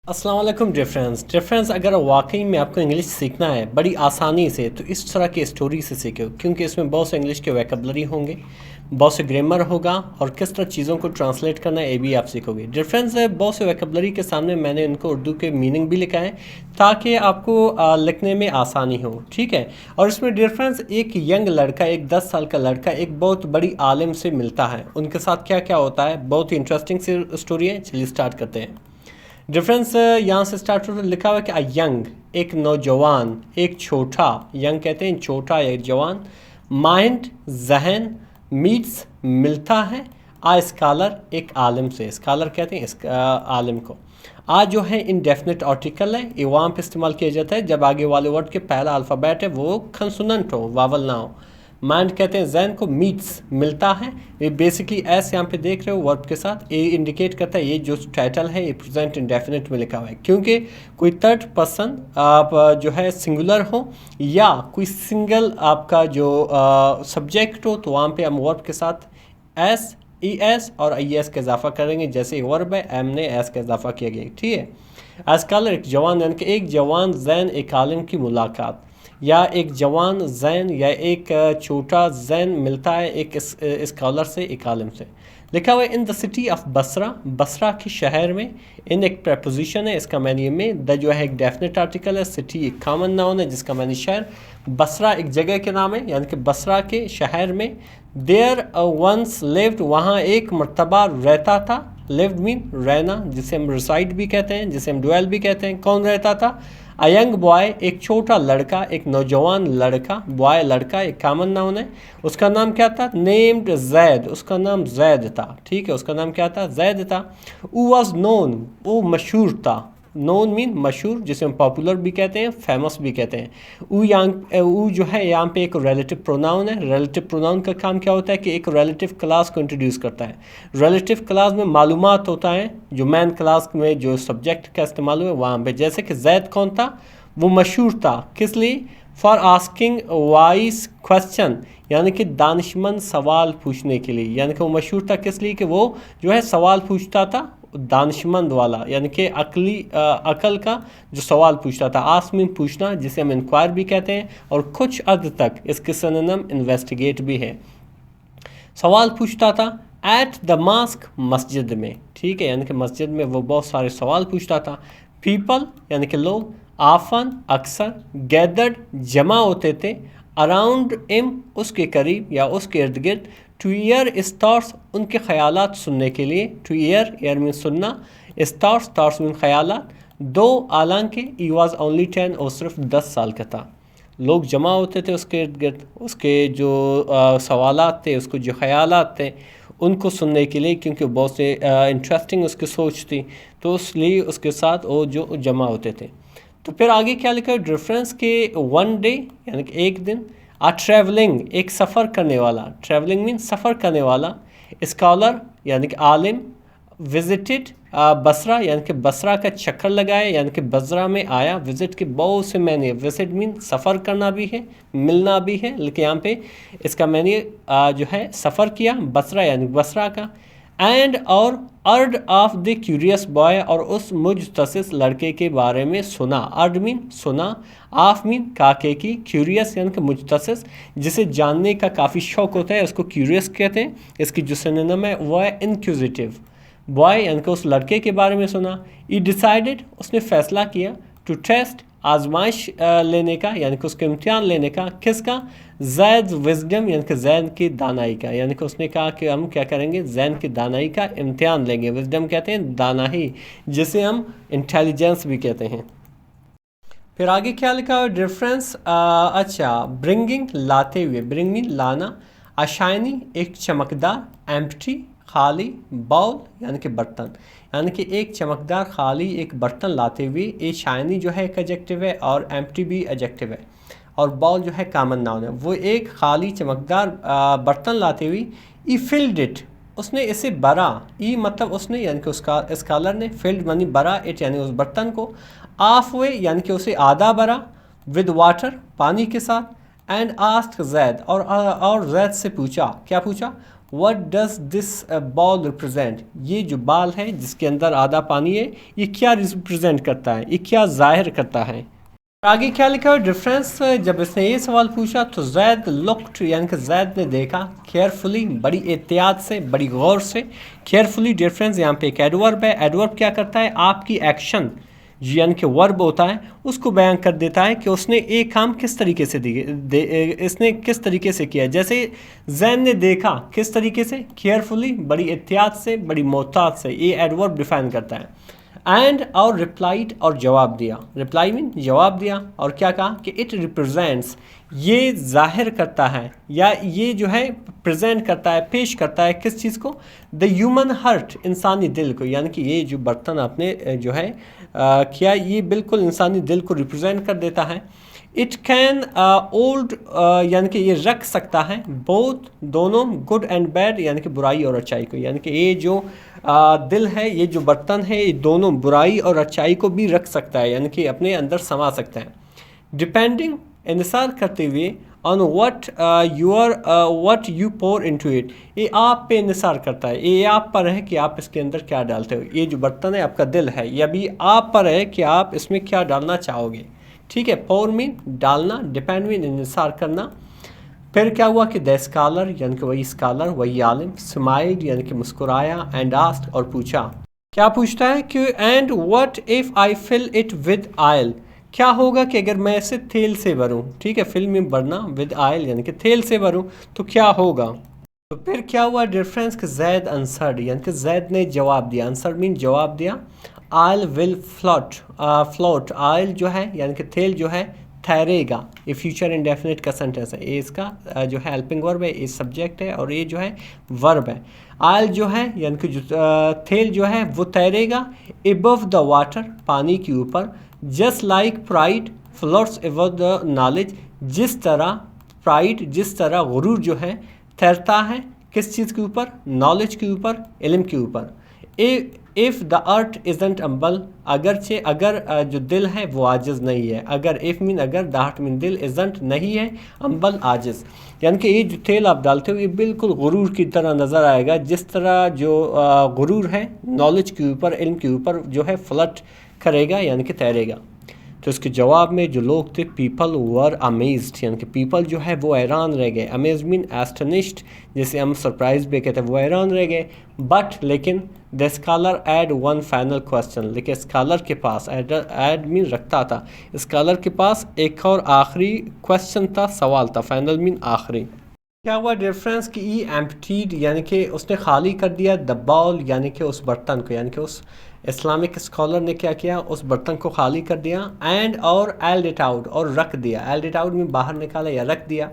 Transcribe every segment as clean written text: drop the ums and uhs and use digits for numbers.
अस्सलाम वालेकुम डिफरेंस अगर वाकई में आपको इंग्लिश सीखना है बड़ी आसानी से तो इस तरह की स्टोरी से सीखो, क्योंकि इसमें बहुत से इंग्लिश के वैकेबलरी होंगे, बहुत से ग्रामर होगा और किस तरह चीज़ों को ट्रांसलेट करना है ये भी आप सीखोगे। डिफरेंस है बहुत से वैकेबलरी के सामने मैंने इनको उर्दू के मीनिंग भी लिखा है ताकि आपको लिखने में आसानी हो, ठीक है। और इसमें डिफरेंस एक यंग लड़का, एक 10 साल का लड़का एक बहुत बड़ी आलिम से मिलता है, उनके साथ क्या क्या होता है, बहुत ही इंटरेस्टिंग सी स्टोरी है। चलिए स्टार्ट करते हैं। डिफरेंस यहाँ से स्टार्ट होता है, लिखा हुआ है कि अ यंग एक नौजवान, एक छोटा, यंग कहते हैं छोटा या जवान, माइंड जहन, मीट्स मिलता है, आ स्कॉलर एक आलिम से, स्कॉलर कहते हैं इस आलिम को। आ जो है इनडेफिनेट आर्टिकल है, ये वहाँ पे इस्तेमाल किया जाता है जब आगे वाले वर्ड के पहला अल्फ़ाबेट है वो कंसोनेंट हो, वावल ना हो। माइंड कहते हैं जहन को, मीट्स मिलता है, ये बेसिकली एस यहाँ पे देख रहे हो वर्ब के साथ, ये इंडिकेट करता है ये जो टाइटल है ये प्रेजेंट इंडेफिनिट में लिखा हुआ है, क्योंकि कोई थर्ड पर्सन आप जो है सिंगुलर हो या कोई सिंगल आपका जो सब्जेक्ट हो तो वहाँ पे हम वर्ब के साथ एस, ई एस और आई एस का इजाफा करेंगे। जैसे वर्ब है एम ने एस का इजाफा किया गया, ठीक है। आजकल एक जवान यानी कि एक जवान जैन एक आलिम की मुलाकात, या एक जवान जैन या एक छोटा जैन मिलता है एक स्कॉलर से, एक आलिम से। लिखा हुआ है in the city of Basra, Basra के शहर में। इन एक प्रपोजिशन है, इसका मैंने में द जो है एक डेफिनेट आर्टिकल है, सिटी एक कॉमन नाउन है जिसका मैंने शहर, बसरा एक जगह के नाम है यानी कि बसरा के शहर में। देयर वंस लिव्ड, वहाँ एक मरतबा रहता था, लिव्ड मीन रहना, जिसे हम रिसाइड भी कहते हैं, जिसे हम डुएल भी कहते हैं। कौन रहता था? अ यंग बॉय एक छोटा लड़का, एक नौजवान लड़का, बॉय लड़का एक कॉमन नाउन है। उसका नाम क्या था? नेम्ड जैद, उसका नाम जैद था, ठीक है, उसका नाम क्या था? जैद था। वो वॉज नोन, वो मशहूर था, नोन मीन मशहूर, जिसे हम पॉपुलर भी कहते हैं, फेमस भी कहते हैं। वो जो है यहाँ पे एक रिलेटिव प्रोनाउन है। रिलेटिव प्रोनाउन का काम क्या होता है कि एक रिलेटिव क्लास को इंट्रोड्यूस करता है। रिलेटिव क्लास में मालूमात होता है जो मैन क्लास में जो सब्जेक्ट का इस्तेमाल हुआ वहाँ पे। जैसे कि जैद कौन था? वो मशहूर था, किस लिए? फॉर आस्किंग वाइस क्वेश्चन, यानी कि दानिशमंद सवाल पूछने के लिए। यानी कि वो मशहूर था किस लिए? कि वो जो है सवाल पूछता था, दानिशमंद वाला, यानी कि अकल का जो सवाल पूछता था। आस्क मीन पूछना, जिसे हम इंक्वायर भी कहते हैं, और कुछ हद तक इसके सिनोनिम इन्वेस्टिगेट भी है। सवाल पूछता था एट द मास्क, मस्जिद में, ठीक है, यानी कि मस्जिद में वो बहुत सारे सवाल पूछता था। पीपल यानी कि लोग, आफन अक्सर, गैदर्ड जमा होते थे, अराउंड इम उसके करीब या उसके इर्द गिर्द, टू ईयर स्टार्स उनके ख्यालात सुनने के लिए। टू ईयर, ईयर मीन सुनना, स्टार्स, स्टार्स मीन ख्यालात। दो हालांकि ई वॉज ओनली 10, और सिर्फ 10 साल का था। लोग जमा होते थे उसके इर्द गिर्द, उसके जो सवालात थे, उसको जो ख्यालात थे उनको सुनने के लिए, क्योंकि बहुत से इंटरेस्टिंग उसकी सोच थी, तो इसलिए उसके साथ वो जो जमा होते थे। तो फिर आगे क्या लिखा है? डिफरेंस के वन डे यानी कि एक दिन, आ ट्रैवलिंग एक सफ़र करने वाला, ट्रैवलिंग मीन सफ़र करने वाला, स्कॉलर यानी कि आलिम, विजिटेड बसरा यानी कि बसरा का चक्कर लगाया, यानी कि बसरा में आया। विजिट के बहुत से मैंने, विजिट मीन सफ़र करना भी है, मिलना भी है, लेकिन यहाँ पे इसका मैंने जो है सफ़र किया, बसरा यानी बसरा का। एंड और earned of the curious boy, और उस मुजतसिस लड़के के बारे में सुना। अर्ड मीन सुना, ऑफ मीन काके की, क्यूरियस यानी कि मुजतसिस, जिसे जानने का काफ़ी शौक होता है उसको क्यूरियस कहते हैं। इसकी जो सिनोनिम है वो है इंक्विजिटिव। बॉय यानी कि उस लड़के के बारे में सुना। ई डिसाइडेड उसने फैसला किया, टू टेस्ट आजमाइश लेने का, यानी कि उसके इम्तिहान लेने का। किसका? जैद विजडम यानी कि जैन की दानाई का, यानी कि उसने कहा कि हम क्या करेंगे? जैन की दानाई का इम्तिहान लेंगे। विजडम कहते हैं दानाही, जिसे हम इंटेलिजेंस भी कहते हैं। फिर आगे क्या लिखा है? डिफरेंस अच्छा, ब्रिंगिंग लाते हुए, ब्रिंग मीन लाना। अशाइनी एक चमकदार, एम्प्टी खाली, बाउल यानी कि बर्तन, यानी कि एक चमकदार खाली एक बर्तन लाते हुए। ये शाइनी जो है एक एडजेक्टिव है और एम्प्टी भी एडजेक्टिव है, और बाउल जो है कॉमन नाउन है। वो एक खाली चमकदार बर्तन लाते हुए। ई फिल्ड इट उसने इसे भरा, ई मतलब उसने यानी कि उसका स्कॉलर ने, फिल्ड मानी भरा, इट यानी उस बर्तन को, हाफ वे यानी कि उसे आधा भरा, विद वाटर पानी के साथ। एंड आस्क जैद और जैद से पूछा, क्या पूछा? What does this ball represent, ये जो बॉल है जिसके अंदर आधा पानी है, ये क्या रिप्रेजेंट करता है, ये क्या जाहिर करता है। आगे क्या लिखा है डिफरेंस, जब इसने ये सवाल पूछा तो जैद लुक्ड, यानी कि जैद ने देखा, केयरफुली, बड़ी एहतियात से, बड़ी गौर से। केयरफुली डिफरेंस, यहाँ पे एक एडवर्ब है। एडवर्ब क्या करता है, आपकी एक्शन यानी कि वर्ब होता है उसको बयान कर देता है कि उसने एक काम किस तरीके से इसने किस तरीके से किया। जैसे जैन ने देखा, किस तरीके से, केयरफुली, बड़ी एहतियात से, बड़ी मोहतात से, ये एडवर्ब डिफाइन करता है। एंड और रिप्लाइड, और जवाब दिया, रिप्लाई मीन जवाब दिया, और क्या कहा कि इट रिप्रेजेंट्स, ये जाहिर करता है या ये जो है प्रेजेंट करता है, पेश करता है किस चीज़ को, द ह्यूमन हार्ट, इंसानी दिल को। यानी कि ये जो बर्तन आपने जो है किया, ये बिल्कुल इंसानी दिल को रिप्रेजेंट कर देता है। इट कैन ओल्ड, यानी कि ये रख सकता है, बोथ, दोनों, गुड एंड बैड, यानी कि बुराई और अच्छाई को। यानी कि ये जो दिल है, ये जो बर्तन है, ये दोनों बुराई और अच्छाई को भी रख सकता है, यानी कि अपने अंदर समा सकता है। डिपेंडिंग, इंसार करते हुए, on what you pour into it, ये आप पे इंसार करता है, ये आप पर है कि आप इसके अंदर क्या डालते हो। ये जो बर्तन है आपका दिल है, ये अभी आप पर है कि आप इसमें क्या डालना चाहोगे। ठीक है, पोर मीन डालना, डिपेंड मीन इंसार करना। फिर क्या हुआ कि द स्कॉलर, यानी कि वही स्कॉलर, वही आलिम, स्माइल्ड, यानी कि मुस्कुराया, एंड आस्क्ड, और पूछा। क्या पूछता है कि and what if I fill it with oil, क्या होगा कि अगर मैं इसे तेल से भरूं। ठीक है, फिल में भरना, विद आयल यानी कि तेल से भरूं तो क्या होगा। तो फिर क्या हुआ डिफरेंस कि जैद आंसर्ड, यानी कि जैद ने जवाब दिया, आंसर मीन जवाब दिया। Oil will float, float, oil जो है यानी कि तेल जो है ठहरेगा, ये फ्यूचर इंडेफिनिट का सेंटेंस है। ये इसका जो है हेल्पिंग वर्ब है, ये सब्जेक्ट है, और ये जो है वर्ब है। आयल जो है यानी कि जो तेल जो है वो तैरेगा एबव द वाटर, पानी के ऊपर। Just like pride floats above the knowledge, जिस तरह प्राइड, जिस तरह गुरूर जो है तैरता है किस चीज़ के ऊपर, नॉलेज के ऊपर, इल्म के ऊपर। इफ़ द अर्थ इज़ंट अम्बल, अगरचे, अगर जो दिल है वो आजिज़ नहीं है। अगर इफ़ मीन अगर, द हार्ट मीन दिल, इज़ंट नहीं है, अम्बल आजिज़, यानी कि ये जो तेल आप डालते हो ये बिल्कुल गुरूर की तरह नज़र आएगा, जिस तरह जो गुरूर है नॉलेज के ऊपर, इल्म के ऊपर जो है फ्लट करेगा यानी कि तैरेगा। तो इसके जवाब में जो लोग थे, पीपल वर अमेज्ड, यानी कि पीपल जो है वो हैरान रह गए। अमेज मीन एस्टनिश्ड, जैसे हम सरप्राइज भी कहते हैं, वो हैरान रह गए। बट लेकिन the scholar had one final question, लेकिन स्कॉलर के पास, एड मीन रखता था, स्कॉलर के पास एक और आखिरी क्वेश्चन था, सवाल था। फाइनल मीन आखिरी। क्या हुआ डिफरेंस कि ई एम्प्टीड, यानी कि उसने खाली कर दिया, द बाउल, यानी कि उस बर्तन को, यानी कि उस इस्लामिक स्कॉलर ने क्या किया, उस बर्तन को खाली कर दिया। एंड और एल्ड इट आउट, और रख दिया, एल्ड इट आउट में बाहर निकाला या रख दिया।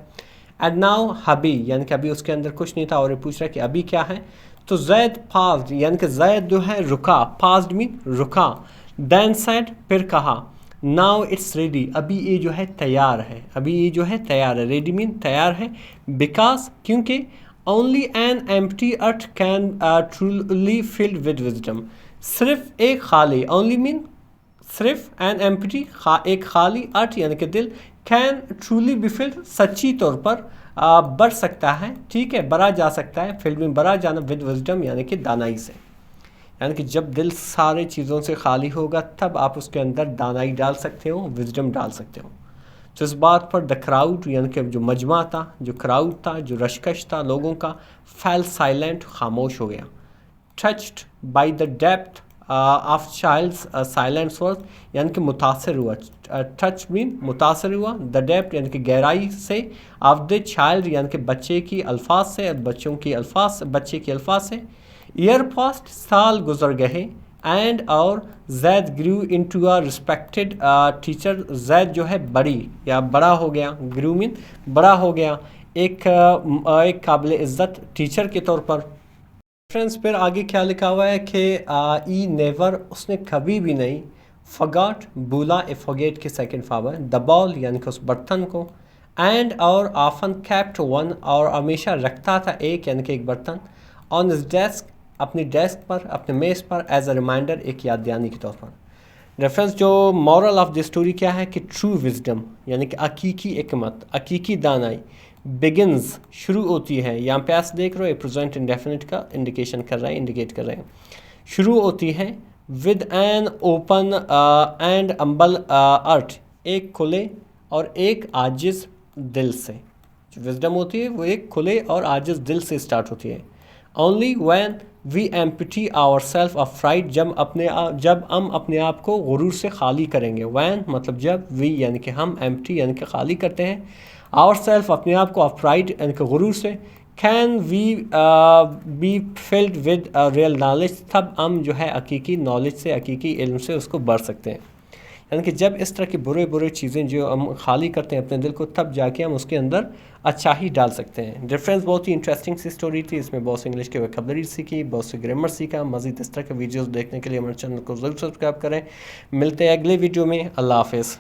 एंड नाउ हबी, यानी कि अभी उसके अंदर कुछ नहीं था, और ये पूछ रहा है कि अभी क्या है। तो जैद पास्ड, यानी कि जैद जो है रुका, पास्ड मीन रुका। देन सेड, फिर कहा, नाउ इट्स रेडी, अभी ये जो है तैयार है, अभी ये जो है तैयार है, रेडी मीन तैयार है। बिकॉज, क्योंकि only an empty earth can truly filled with wisdom, सिर्फ एक खाली, ओनली मीन सिर्फ, एन एम्प्टी, एक खाली, अर्थ यानी कि दिल, कैन ट्रूली बी फिल्ड, सच्ची तौर पर बढ़ सकता है। ठीक है, भरा जा सकता है, फिल्ड में भरा जाना, विद विजडम यानी कि दानाई से। यानी कि जब दिल सारे चीज़ों से खाली होगा तब आप उसके अंदर दानाई डाल सकते हो, विजडम डाल सकते हो। तो इस बात पर द क्राउड, यानी कि जो मजमा था, जो क्राउड था, जो रशकश था लोगों का, फेल साइलेंट, खामोश हो गया। Touched by the depth of child's silent worth, यानी कि मुतासर हुआ, टच मीन मुतासर हुआ, द डेप्थ यानी कि गहराई से, ऑफ द चाइल्ड यानी कि बच्चे की अल्फाज से, बच्चों की अल्फाज, बच्चे के अल्फाज से। ईयर पास्ट, साल गुजर गए। एंड और Zaid grew into a respected teacher, Zaid जो है बड़ी या बड़ा हो गया, ग्रू मीन बड़ा हो गया, एक काबिल इज़्ज़त टीचर के तौर पर। फ्रेंड्स फिर आगे क्या लिखा हुआ है कि ई नेवर, उसने कभी भी नहीं, फॉरगॉट, भूला, ए फॉरगेट के सेकंड फॉर्म है, द बॉल यानी कि उस बर्तन को। एंड और ऑफन कैप्ट वन, और हमेशा रखता था एक, यानी कि एक बर्तन, ऑन हिज डेस्क, अपनी डेस्क पर, अपने मेज़ पर, एज अ रिमाइंडर, एक याद दहानी के तौर पर। रेफरेंस जो मॉरल ऑफ द स्टोरी क्या है कि ट्रू विजडम यानी कि हकीकी हिकमत, हकीकी दानाई, बिगिन्स शुरू होती है, यहाँ पे एस देख रहे हो, प्रेजेंट इंडेफिनिट का इंडिकेशन कर रहा है, इंडिकेट कर रहे हैं। शुरू होती है विद एन ओपन एंड अम्बल अर्थ, एक खुले और एक आजिज दिल से। जो विजडम होती है वो एक खुले और आजिज दिल से स्टार्ट होती है। Only when we empty our self of pride, जब हम अपने आप को गुरूर से खाली करेंगे। व्हेन मतलब जब, वी यानी कि हम, एम्प्टी यानी कि खाली करते हैं, आवर सेल्फ अपने आप को, ऑफ प्राइड यानी कि गुरूर से, can we be filled with real knowledge, तब हम जो है हकीकी नॉलेज से, हकीकी इल्म से उसको बढ़ सकते हैं। यानी कि जब इस तरह की बुरे चीज़ें जो हम खाली करते हैं अपने दिल को, तब जाके हम उसके अंदर अच्छा ही डाल सकते हैं। डिफरेंस बहुत ही इंटरेस्टिंग सी स्टोरी थी, इसमें बहुत से इंग्लिश के वोकैबुलरी सीखी, बहुत से ग्रामर सीखा। मज़ीद इस तरह के वीडियोस देखने के लिए हमारे चैनल को ज़रूर सब्सक्राइब करें। मिलते हैं अगले वीडियो में। अल्लाह हाफ़िज़।